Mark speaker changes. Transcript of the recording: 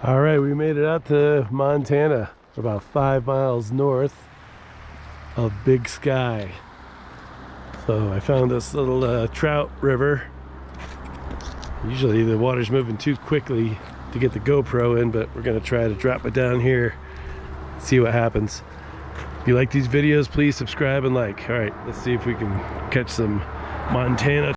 Speaker 1: All right, we made it out to Montana, about 5 miles north of Big Sky. So I found this little trout river. Usually the water's moving too quickly to get the GoPro in, but we're gonna try to drop it down here, see what happens. If you like these videos, please subscribe and like. All right, let's see if we can catch some Montana